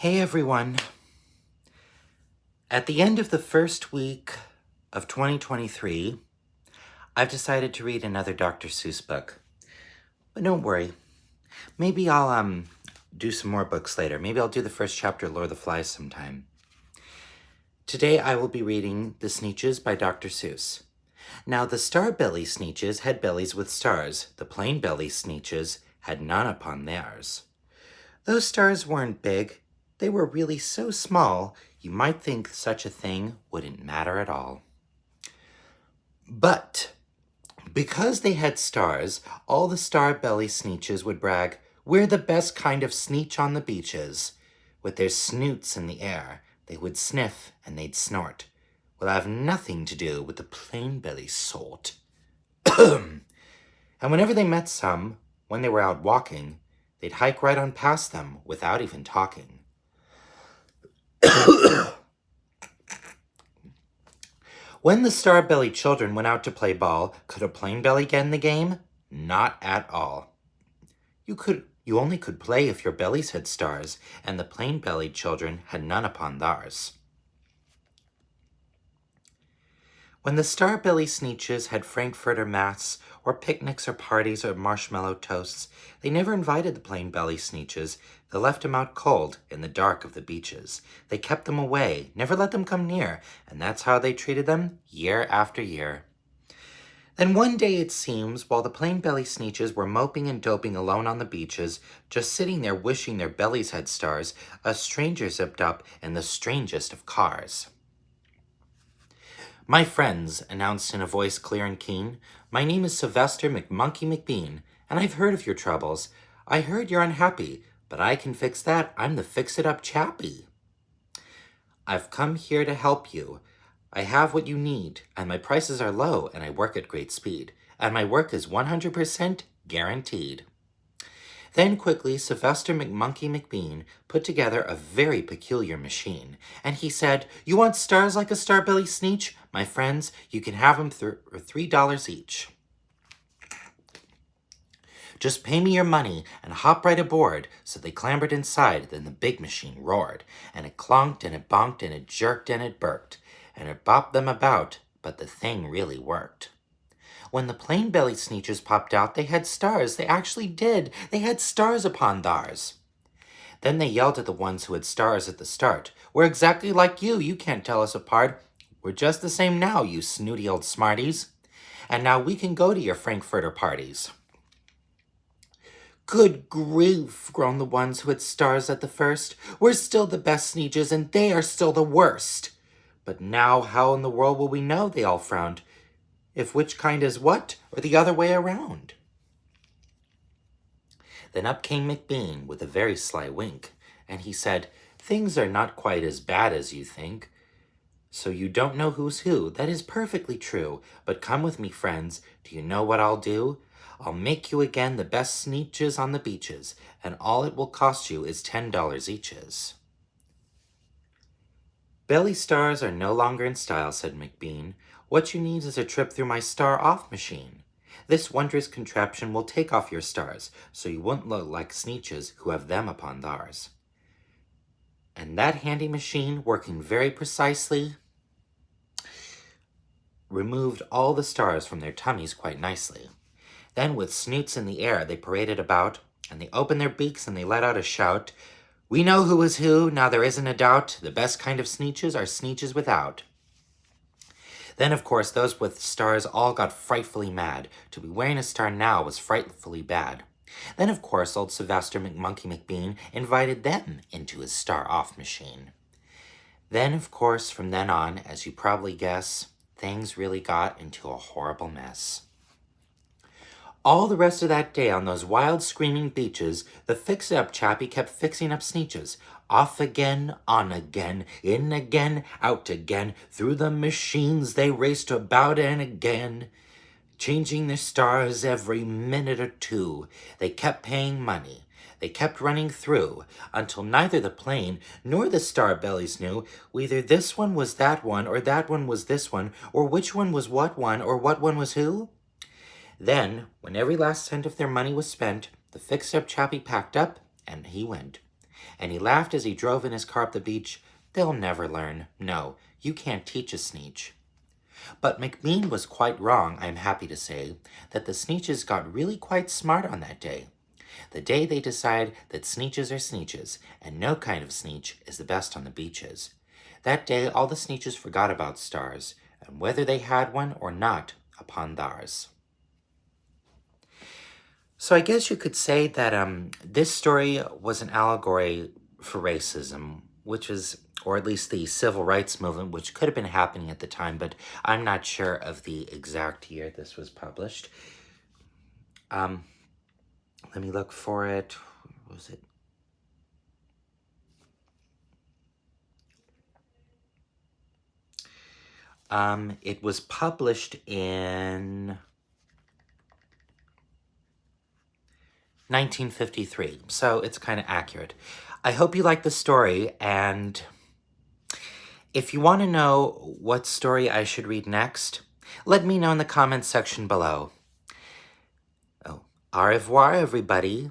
Hey everyone. At the end of the first week of 2023, I've decided to read another Dr. Seuss book. But don't worry. Maybe I'll do some more books later. Maybe I'll do the first chapter of Lord of the Flies sometime. Today I will be reading The Sneeches by Dr. Seuss. Now the star-belly Sneeches had bellies with stars. The plain-belly Sneeches had none upon theirs. Those stars weren't big. They were really so small, you might think such a thing wouldn't matter at all. But because they had stars, all the star-belly Sneeches would brag, "We're the best kind of Sneech on the beaches." With their snoots in the air, they would sniff and they'd snort. Will have nothing to do with the plain-belly sort. And whenever they met some, when they were out walking, they'd hike right on past them without even talking. When the star-belly children went out to play ball, could a plain belly get in the game? Not at all. You only could play if your bellies had stars, and the plain-bellied children had none upon theirs. When the star-belly Sneeches had Frankfurter Mass, or picnics or parties or marshmallow toasts, they never invited the plain-belly Sneeches. They left them out cold in the dark of the beaches. They kept them away, never let them come near, and that's how they treated them year after year. Then one day it seems, while the plain-belly Sneeches were moping and doping alone on the beaches, just sitting there wishing their bellies had stars, a stranger zipped up in the strangest of cars. "My friends," announced in a voice clear and keen, "my name is Sylvester McMonkey McBean, and I've heard of your troubles. I heard you're unhappy, but I can fix that. I'm the fix-it-up chappie. I've come here to help you. I have what you need, and my prices are low, and I work at great speed, and my work is 100% guaranteed." Then quickly Sylvester McMonkey McBean put together a very peculiar machine, and he said, "You want stars like a star-belly Sneech? My friends, you can have them for $3 each. Just pay me your money and hop right aboard." So they clambered inside, then the big machine roared, and it clonked and it bonked and it jerked and it burked, and it bopped them about, but the thing really worked. When the plain-belly Sneeches popped out, they had stars. They actually did. They had stars upon theirs. Then they yelled at the ones who had stars at the start. "We're exactly like you. You can't tell us apart. We're just the same now, you snooty old smarties. And now we can go to your Frankfurter parties." "Good grief," groaned the ones who had stars at the first. "We're still the best Sneeches, and they are still the worst." "But now how in the world will we know," they all frowned, "if which kind is what, or the other way around?" Then up came McBean with a very sly wink, and he said, "Things are not quite as bad as you think. So you don't know who's who. That is perfectly true. But come with me, friends. Do you know what I'll do? I'll make you again the best Sneeches on the beaches, and all it will cost you is $10 eaches." "Belly stars are no longer in style," said McBean. "What you need is a trip through my star-off machine. This wondrous contraption will take off your stars, so you won't look like Sneeches who have them upon theirs." And that handy machine, working very precisely, removed all the stars from their tummies quite nicely. Then with snoots in the air they paraded about, and they opened their beaks and they let out a shout, "We know who is who, now there isn't a doubt. The best kind of Sneeches are Sneeches without." Then, of course, those with stars all got frightfully mad. To be wearing a star now was frightfully bad. Then, of course, old Sylvester McMonkey McBean invited them into his star-off machine. Then, of course, from then on, as you probably guess, things really got into a horrible mess. All the rest of that day on those wild screaming beaches, the fix-it-up chappie kept fixing up Sneeches. Off again, on again, in again, out again, through the machines they raced about and again, changing their stars every minute or two. They kept paying money. They kept running through, until neither the plain nor the star-bellies knew whether this one was that one, or that one was this one, or which one was what one, or what one was who. Then, when every last cent of their money was spent, the fix-it-up chappie packed up, and he went. And he laughed as he drove in his car up the beach. They'll never learn. No, you can't teach a Sneetch. But McBean was quite wrong, I am happy to say, that the Sneetches got really quite smart on that day. The day they decide that Sneetches are Sneetches, and no kind of Sneetch is the best on the beaches. That day all the Sneetches forgot about stars, and whether they had one or not upon theirs. So I guess you could say that this story was an allegory for racism, which is, or at least the civil rights movement, which could have been happening at the time, but I'm not sure of the exact year this was published. Let me look for it. What was it? It was published in 1953, so it's kind of accurate. I hope you like the story, and if you want to know what story I should read next, let me know in the comments section below. Oh, au revoir, everybody.